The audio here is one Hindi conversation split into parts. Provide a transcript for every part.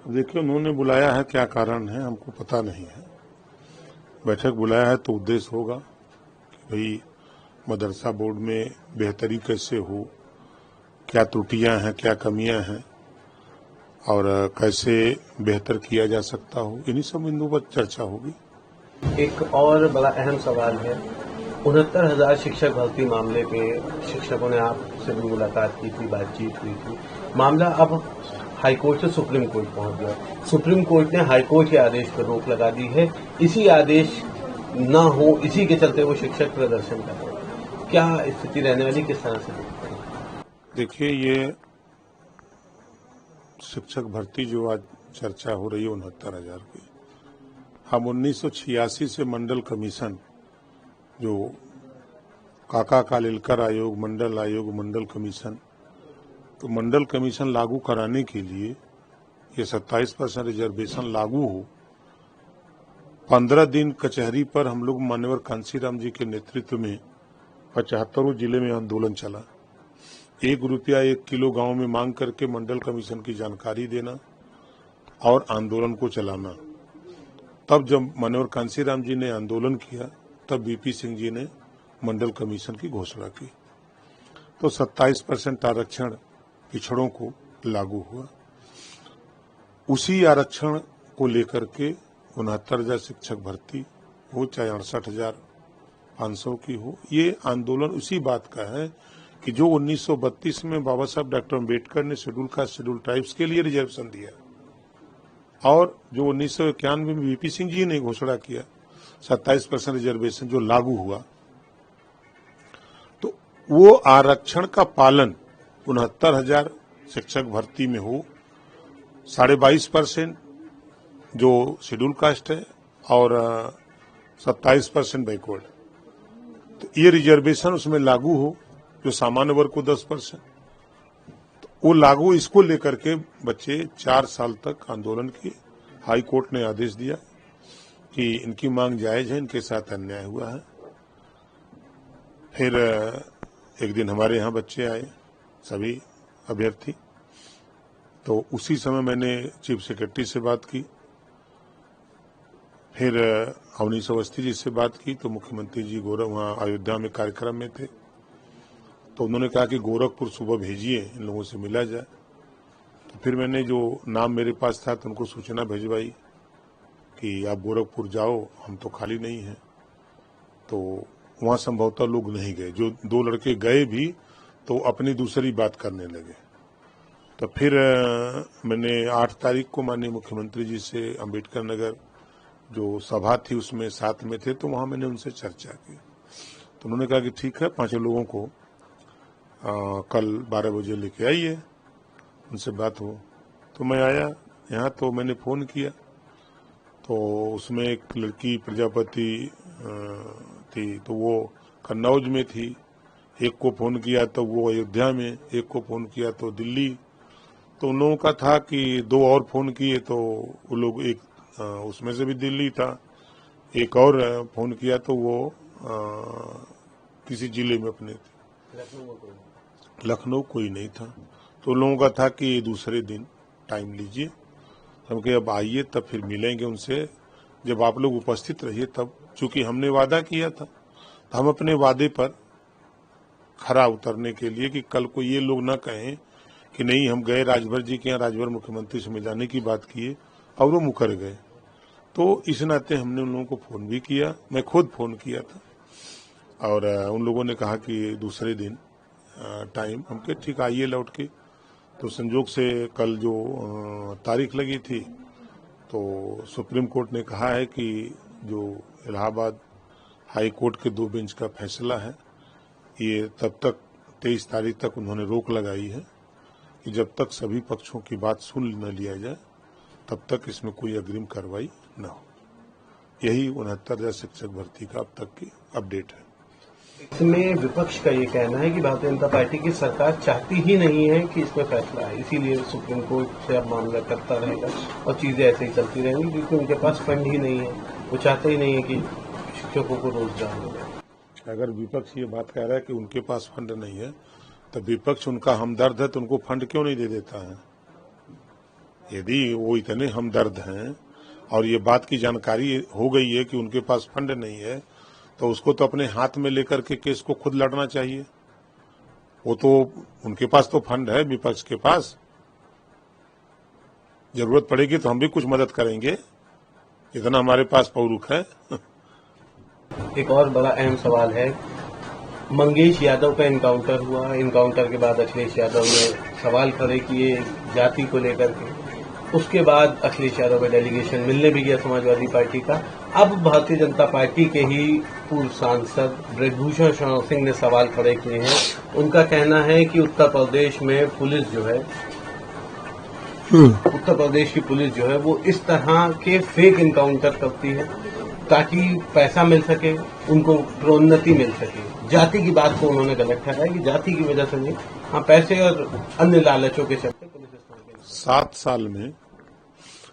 देखिए, उन्होंने बुलाया है, क्या कारण है हमको पता नहीं है। बैठक बुलाया है तो उद्देश्य होगा कि भाई मदरसा बोर्ड में बेहतरी कैसे हो, क्या त्रुटियां हैं, क्या कमियां हैं और कैसे बेहतर किया जा सकता हो, इन्हीं सब बिंदुओं पर चर्चा होगी। एक और बड़ा अहम सवाल है, 69,000 शिक्षक भर्ती मामले पे शिक्षकों ने आपसे भी मुलाकात की थी, बातचीत हुई थी। मामला अब हाईकोर्ट से सुप्रीम कोर्ट पहुंच गया। सुप्रीम कोर्ट ने हाईकोर्ट के आदेश पर रोक लगा दी है। इसी आदेश न हो, इसी के चलते वो शिक्षक प्रदर्शन कर रहे हैं। क्या स्थिति रहने वाली, किस तरह से देखते हैं? देखिए, ये शिक्षक भर्ती जो आज चर्चा हो रही है 69,000 की, हम 1986 से मंडल कमीशन, जो काका कालेलकर आयोग, मंडल कमीशन, तो मंडल कमीशन लागू कराने के लिए ये 27% रिजर्वेशन लागू हो, 15 दिन कचहरी पर हम लोग मान्यवर कांसीराम जी के नेतृत्व में 75 जिले में आंदोलन चला। ₹1 1 किलो गांव में मांग करके मंडल कमीशन की जानकारी देना और आंदोलन को चलाना। तब जब मान्यवर कांसीराम जी ने आंदोलन किया, तब वीपी सिंह जी ने मंडल कमीशन की घोषणा की, तो 27% आरक्षण पिछड़ों को लागू हुआ। उसी आरक्षण को लेकर के 69,000 शिक्षक भर्ती हो, चाहे 68,500 की हो, ये आंदोलन उसी बात का है कि जो 1932 में बाबा साहब डॉक्टर अम्बेडकर ने शेड्यूल कास्ट शेड्यूल ट्राइब्स के लिए रिजर्वेशन दिया और जो 1991 में वीपी सिंह जी ने घोषणा किया 27% रिजर्वेशन जो लागू हुआ, तो वो आरक्षण का पालन 69,000 शिक्षक भर्ती में हो, 22.5% जो शेड्यूल कास्ट है और 27% बैकवर्ड, तो ये रिजर्वेशन उसमें लागू हो, जो सामान्य वर्ग को 10%, तो वो लागू, इसको लेकर के बच्चे 4 साल तक आंदोलन किए। हाई कोर्ट ने आदेश दिया कि इनकी मांग जायज है, इनके साथ अन्याय हुआ है। फिर एक दिन हमारे यहाँ बच्चे आए, सभी अभ्यर्थी, तो उसी समय मैंने चीफ सेक्रेटरी से बात की, फिर अवनीश अवस्थी जी से बात की, तो मुख्यमंत्री जी वहाँ अयोध्या में कार्यक्रम में थे, तो उन्होंने कहा कि गोरखपुर सुबह भेजिए, इन लोगों से मिला जाए। तो फिर मैंने जो नाम मेरे पास था तो उनको सूचना भिजवाई कि आप गोरखपुर जाओ, हम तो खाली नहीं हैं। तो वहाँ संभवतः लोग नहीं गए, जो 2 लड़के गए भी तो अपनी दूसरी बात करने लगे। तो फिर मैंने 8 तारीख को माननीय मुख्यमंत्री जी से अम्बेडकर नगर जो सभा थी उसमें साथ में थे, तो वहाँ मैंने उनसे चर्चा की, तो उन्होंने कहा कि ठीक है, 5 लोगों को कल 12 बजे लेके आइए, उनसे बात हो। तो मैं आया यहाँ, तो मैंने फ़ोन किया, तो उसमें एक लड़की प्रजापति थी, तो वो कन्नौज में थी, एक को फ़ोन किया तो वो अयोध्या में, एक को फ़ोन किया तो दिल्ली, तो उन लोगों का था कि 2 और फ़ोन किए तो वो लोग, एक उसमें से भी दिल्ली था, एक और फ़ोन किया तो वो किसी जिले में अपने थे, लखनऊ कोई नहीं था। तो लोगों का था कि दूसरे दिन टाइम लीजिए, हम कहे अब आइए, तब फिर मिलेंगे उनसे, जब आप लोग उपस्थित रहिए तब, चूंकि हमने वादा किया था, तो हम अपने वादे पर खरा उतरने के लिए कि कल को ये लोग ना कहें कि नहीं हम गए राजभर जी के यहाँ, राजभर मुख्यमंत्री से मिलाने की बात किए और वो मुकर गए। तो इस नाते हमने उन लोगों को फ़ोन भी किया, मैं खुद फ़ोन किया था, और उन लोगों ने कहा कि दूसरे दिन टाइम, हम कहे ठीक, आइए लौट के। तो संजोग से कल जो तारीख लगी थी, तो सुप्रीम कोर्ट ने कहा है कि जो इलाहाबाद हाई कोर्ट के 2 बेंच का फैसला है, ये तब तक 23 तारीख तक उन्होंने रोक लगाई है कि जब तक सभी पक्षों की बात सुन न लिया जाए तब तक इसमें कोई अग्रिम कार्रवाई न हो। यही 69,000 शिक्षक भर्ती का अब तक की अपडेट है। इसमें विपक्ष का ये कहना है कि भारतीय जनता पार्टी की सरकार चाहती ही नहीं है कि इसमें फैसला है, इसीलिए सुप्रीम कोर्ट से अब मामला करता रहेगा और चीजें ऐसे ही चलती रहेंगी, क्योंकि उनके पास फंड ही नहीं है। वो चाहते ही नहीं है कि शिक्षकों को रोजगार मिले। अगर विपक्ष ये बात कह रहा है कि उनके पास फंड नहीं है, तो विपक्ष उनका हमदर्द है, तो उनको फंड क्यों नहीं दे देता है? यदि वो इतने हमदर्द हैं और ये बात की जानकारी हो गई है कि उनके पास फंड नहीं है, तो उसको तो अपने हाथ में लेकर के केस को खुद लड़ना चाहिए। वो तो उनके पास तो फंड है, विपक्ष के पास। जरूरत पड़ेगी तो हम भी कुछ मदद करेंगे, इतना हमारे पास पौरुख है। एक और बड़ा अहम सवाल है, मंगेश यादव का इनकाउंटर हुआ, इनकाउंटर के बाद अखिलेश यादव ने सवाल खड़े किए जाति को लेकर के। उसके बाद अखिलेश यादव का डेलीगेशन मिलने भी गया समाजवादी पार्टी का। अब भारतीय जनता पार्टी के ही पूर्व सांसद ब्रजभूषण शरण सिंह ने सवाल खड़े किए हैं। उनका कहना है कि उत्तर प्रदेश में पुलिस जो है, उत्तर प्रदेश की पुलिस जो है वो इस तरह के फेक इनकाउंटर करती है ताकि पैसा मिल सके, उनको प्रोन्नति मिल सके। जाति की बात को उन्होंने गलत ठहराया कि जाति की वजह से नहीं, हाँ पैसे और अन्य लालचों के चलते पुलिस इस तरह के 7 साल में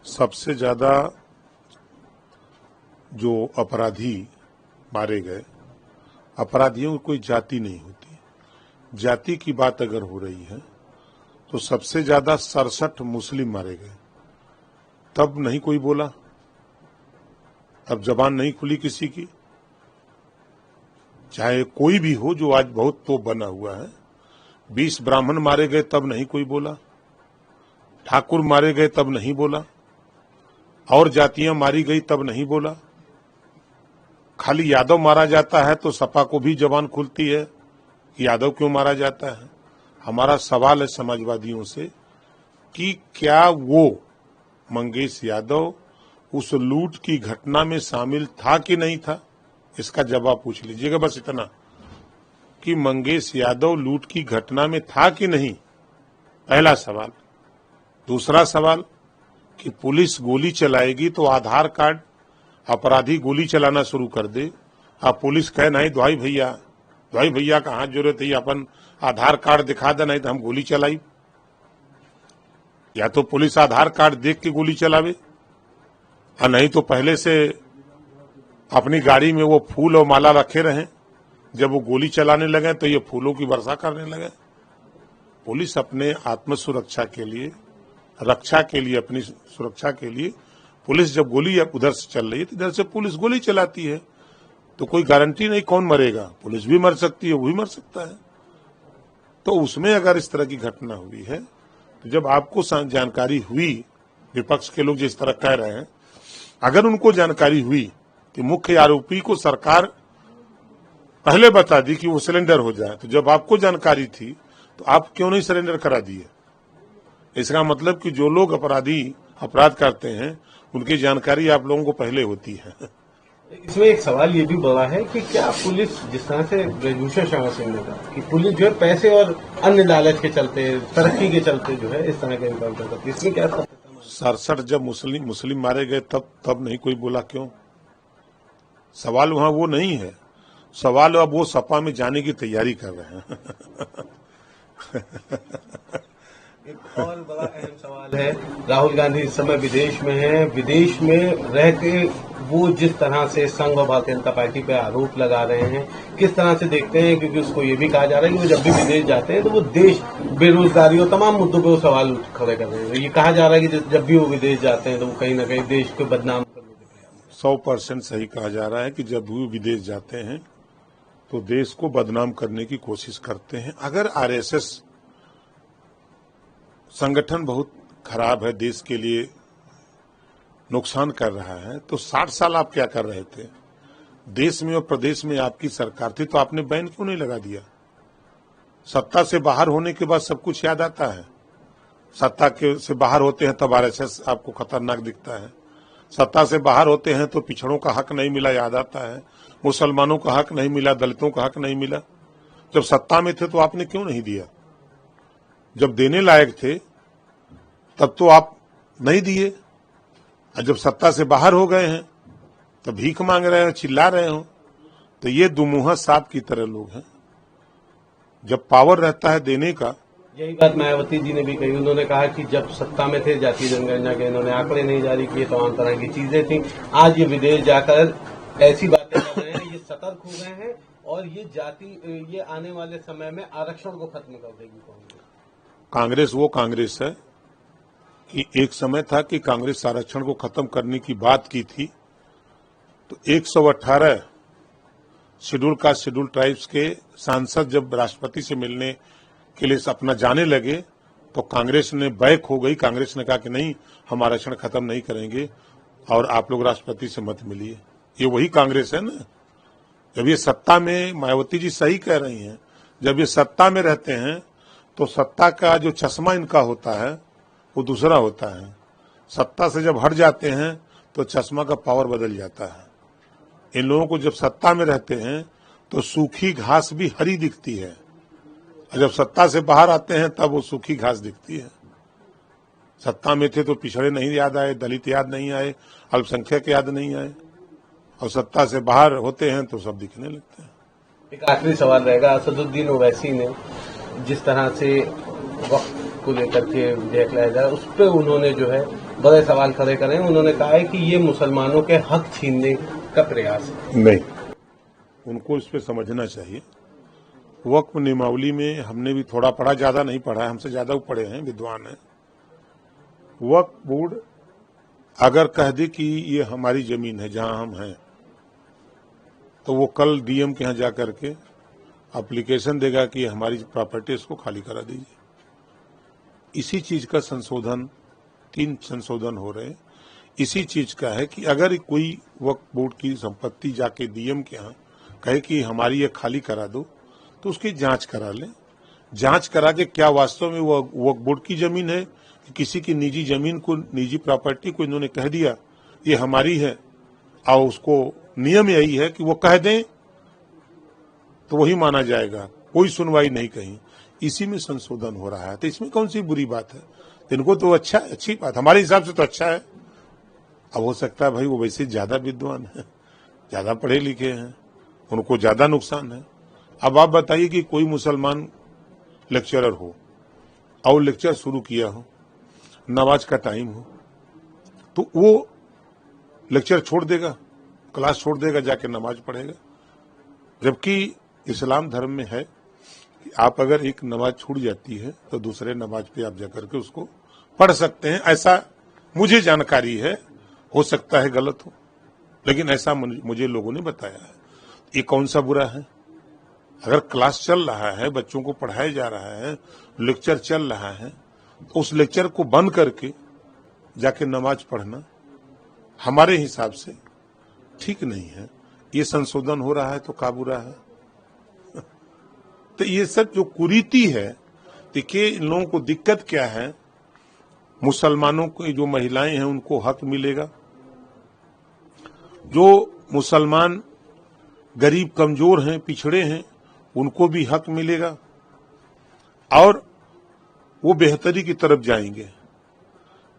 सबसे ज्यादा जो अपराधी मारे गए, अपराधियों की कोई जाति नहीं होती। जाति की बात अगर हो रही है तो सबसे ज्यादा 67 मुस्लिम मारे गए, तब नहीं कोई बोला, तब जबान नहीं खुली किसी की। चाहे कोई भी हो, जो आज बहुत तो बना हुआ है। 20 ब्राह्मण मारे गए तब नहीं कोई बोला, ठाकुर मारे गए तब नहीं बोला, और जातियां मारी गई तब नहीं बोला। खाली यादव मारा जाता है तो सपा को भी जबान खुलती है कि यादव क्यों मारा जाता है। हमारा सवाल है समाजवादियों से कि क्या वो मंगेश यादव उस लूट की घटना में शामिल था कि नहीं था, इसका जवाब पूछ लीजिएगा। बस इतना कि मंगेश यादव लूट की घटना में था कि नहीं, पहला सवाल। दूसरा सवाल कि पुलिस गोली चलाएगी तो आधार कार्ड, अपराधी गोली चलाना शुरू कर दे, अब पुलिस कहे नहीं भाई भैया का हाथ जोड़े थे, अपन आधार कार्ड दिखा दे, नहीं तो हम गोली चलाई। या तो पुलिस आधार कार्ड देख के गोली चलावे, और नहीं तो पहले से अपनी गाड़ी में वो फूल और माला रखे रहें, जब वो गोली चलाने लगे तो ये फूलों की वर्षा करने लगे। पुलिस अपने आत्म सुरक्षा के लिए, रक्षा के लिए, अपनी सुरक्षा के लिए पुलिस जब गोली उधर से चल रही है तो इधर से पुलिस गोली चलाती है, तो कोई गारंटी नहीं कौन मरेगा, पुलिस भी मर सकती है, वो भी मर सकता है। तो उसमें अगर इस तरह की घटना हुई है तो जब आपको जानकारी हुई, विपक्ष के लोग जिस तरह कह रहे हैं, अगर उनको जानकारी हुई कि मुख्य आरोपी को सरकार पहले बता दी कि वो सरेंडर हो जाए, तो जब आपको जानकारी थी तो आप क्यों नहीं सरेंडर करा दिए? इसका मतलब कि जो लोग अपराध करते हैं उनकी जानकारी आप लोगों को पहले होती है। इसमें एक सवाल ये भी बड़ा है कि क्या पुलिस, जिस तरह से ब्रजभूषण शरण सिंह ने कहा कि पुलिस जो है पैसे और अन्य लालच के चलते, तरक्की के चलते जो है इस तरह के इनकाउंटर करती है, इसमें क्या 67 जब मुस्लिम मारे गए तब नहीं कोई बोला क्यों? सवाल वहां वो नहीं है, सवाल अब वो सपा में जाने की तैयारी कर रहे हैं। एक और बड़ा अहम सवाल है, राहुल गांधी इस समय विदेश में हैं, विदेश में रह के वो जिस तरह से संघ और भारतीय जनता पार्टी पे आरोप लगा रहे हैं, किस तरह से देखते हैं? क्योंकि उसको ये भी कहा जा रहा है कि वो जब भी विदेश जाते हैं तो वो देश, बेरोजगारी और तमाम मुद्दों पर वो सवाल खड़े कर रहे हैं। ये कहा जा रहा है कि जब भी वो विदेश जाते हैं तो वो कहीं ना कहीं देश को बदनाम करने के प्रयास। 100% सही कहा जा रहा है कि जब भी विदेश जाते हैं तो देश को बदनाम करने की कोशिश करते हैं। अगर आरएसएस संगठन बहुत खराब है, देश के लिए नुकसान कर रहा है, तो 60 साल आप क्या कर रहे थे? देश में और प्रदेश में आपकी सरकार थी तो आपने बैन क्यों नहीं लगा दिया? सत्ता से बाहर होने के बाद सब कुछ याद आता है। सत्ता से बाहर होते हैं तब आरएसएस आपको खतरनाक दिखता है। सत्ता से बाहर होते हैं तो पिछड़ों का हक नहीं मिला याद आता है, मुसलमानों का हक नहीं मिला, दलितों का हक नहीं मिला। जब सत्ता में थे तो आपने क्यों नहीं दिया? जब देने लायक थे तब तो आप नहीं दिए, और जब सत्ता से बाहर हो गए हैं तो भीख मांग रहे हो, चिल्ला रहे हो। तो ये दुमुहा सांप की तरह लोग हैं। जब पावर रहता है देने का, यही बात मायावती जी ने भी कही। उन्होंने कहा कि जब सत्ता में थे जातीय जनगणना के इन्होंने आंकड़े नहीं जारी किए, तमाम तरह की चीजें थी। आज ये विदेश जाकर ऐसी बातें कर रहे हैं, ये सतर्क हो गए हैं और ये आने वाले समय में आरक्षण को खत्म कर देगी कांग्रेस। कांग्रेस वो कांग्रेस है कि एक समय था कि कांग्रेस आरक्षण को खत्म करने की बात की थी, तो 118 शेड्यूल कास्ट शेड्यूल ट्राइब्स के सांसद जब राष्ट्रपति से मिलने के लिए अपना जाने लगे तो कांग्रेस ने बैक हो गई। कांग्रेस ने कहा कि नहीं, हम आरक्षण खत्म नहीं करेंगे और आप लोग राष्ट्रपति से मत मिलिए। ये वही कांग्रेस है ना। जब ये सत्ता में, मायावती जी सही कह रही हैं, जब ये सत्ता में रहते हैं तो सत्ता का जो चश्मा इनका होता है वो दूसरा होता है। सत्ता से जब हट जाते हैं तो चश्मा का पावर बदल जाता है। इन लोगों को जब सत्ता में रहते हैं तो सूखी घास भी हरी दिखती है, और जब सत्ता से बाहर आते हैं तब वो सूखी घास दिखती है। सत्ता में थे तो पिछड़े नहीं याद आए, दलित याद नहीं आए, अल्पसंख्यक याद नहीं आए, और सत्ता से बाहर होते हैं तो सब दिखने लगते हैं। एक आखिरी सवाल रहेगा। असदुद्दीन ओवैसी ने जिस तरह से वक्त को लेकर के विधेयक लाया जाए उस पर उन्होंने जो है बड़े सवाल खड़े करे। उन्होंने कहा है कि ये मुसलमानों के हक छीनने का प्रयास है। नहीं, उनको इस पे समझना चाहिए। वक्फ नियमावली में हमने भी थोड़ा पढ़ा, ज्यादा नहीं पढ़ा है, हमसे ज्यादा पढ़े हैं, विद्वान हैं। वक्फ बोर्ड अगर कह दे कि ये हमारी जमीन है जहां हम हैं, तो वो कल डीएम के यहां जाकर के एप्लीकेशन देगा कि हमारी प्रॉपर्टी इसको खाली करा दीजिए। इसी चीज का संशोधन, 3 संशोधन हो रहे हैं। इसी चीज का है कि अगर कोई वक्फ बोर्ड की संपत्ति जाके डीएम के यहाँ कहे कि हमारी ये खाली करा दो, तो उसकी जांच करा लें। जांच करा के क्या वास्तव में वो वक्फ बोर्ड की जमीन है कि किसी की निजी जमीन को, निजी प्रॉपर्टी को इन्होंने कह दिया ये हमारी है, और उसको नियम यही है कि वो कह दें तो वही माना जाएगा, कोई सुनवाई नहीं कहीं। इसी में संशोधन हो रहा है, तो इसमें कौन सी बुरी बात है? इनको तो अच्छी बात, हमारे हिसाब से तो अच्छा है। अब हो सकता है भाई वो वैसे ज्यादा विद्वान है, ज्यादा पढ़े लिखे हैं, उनको ज्यादा नुकसान है। अब आप बताइए कि कोई मुसलमान लेक्चरर हो और लेक्चर शुरू किया हो, नमाज का टाइम हो, तो वो लेक्चर छोड़ देगा, क्लास छोड़ देगा, जाके नमाज पढ़ेगा। जबकि इस्लाम धर्म में है कि आप अगर एक नमाज छूट जाती है तो दूसरे नमाज पे आप जाकर के उसको पढ़ सकते हैं। ऐसा मुझे जानकारी है, हो सकता है गलत हो, लेकिन ऐसा मुझे लोगों ने बताया है। ये कौन सा बुरा है? अगर क्लास चल रहा है, बच्चों को पढ़ाया जा रहा है, लेक्चर चल रहा है, तो उस लेक्चर को बंद करके जाके नमाज पढ़ना हमारे हिसाब से ठीक नहीं है। ये संशोधन हो रहा है तो क्या बुरा है? तो ये सब जो कुरीति है, देखिए इन लोगों को दिक्कत क्या है, मुसलमानों की जो महिलाएं हैं उनको हक मिलेगा, जो मुसलमान गरीब कमजोर हैं, पिछड़े हैं, उनको भी हक मिलेगा, और वो बेहतरी की तरफ जाएंगे।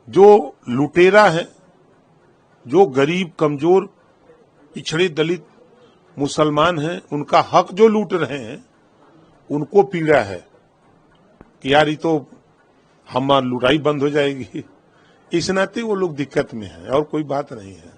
जो लुटेरा है, जो गरीब कमजोर पिछड़े दलित मुसलमान हैं, उनका हक जो लूट रहे हैं, उनको पीड़ा है कि यार ये तो हमारी लुटाई बंद हो जाएगी। इस नाते वो लोग दिक्कत में हैं, और कोई बात नहीं है।